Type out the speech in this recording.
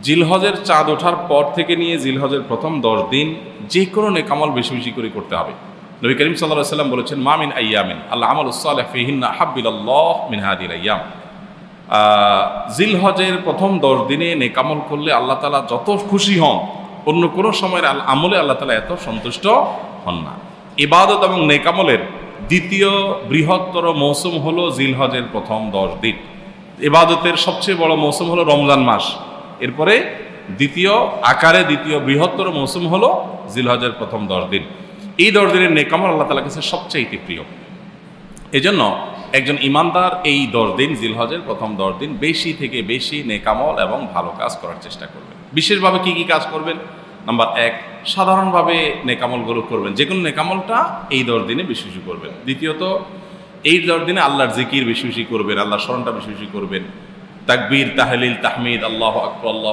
জিলহজের চাঁদ ওঠার পর থেকে নিয়ে জিলহজের প্রথম 10 দিন যে কোনো নেকামল বেশি বেশি করে করতে হবে। নবী করিম সাল্লাল্লাহু আলাইহি ওয়াসাল্লাম বলেছেন, মা মিন আইয়ামিন আল আমালুস সালিহ ফিহিন্না আহাব্বু ইলাল্লাহ মিন হাদিহিল আইয়াম। জিলহজের প্রথম 10 দিনে নেকামল করলে আল্লাহ তাআলা যত খুশি হন, অন্য কোনো সময়ের আমলে আল্লাহ তাআলা এত সন্তুষ্ট হন না। ইবাদত এবং নেকামলের দ্বিতীয় বৃহত্তর মৌসুম হলো জিলহজের প্রথম 10 দিন। ইবাদতের সবচেয়ে বড় মৌসুম হলো রমজান মাস, এরপরে দ্বিতীয় বৃহত্তর মৌসুম হলো জিলহজের প্রথম 10 দিন। এই 10 দিনের নেকামল আল্লাহ তাআলার কাছে সবচাইতে প্রিয়। এজন্য একজন ইমানদার এই 10 দিন, জিলহজের প্রথম 10 দিন বেশি থেকে বেশি নেকামল এবং ভালো কাজ করার চেষ্টা করবেন। বিশেষভাবে কি কি কাজ করবেন? নাম্বার 1, সাধারণভাবে নেকামলগুলো করবেন, যে কোনো নেকামলটা এই 10 দিনে বেশি বেশি করবেন। দ্বিতীয়ত, এই 10 দিনে আল্লাহর জিকির বেশি বেশি করবেন, আল্লাহর স্মরণটা বেশি বেশি করবেন। তাকবীর, তাহলিল, তাহমিদ, আল্লাহু আকবার, আল্লাহু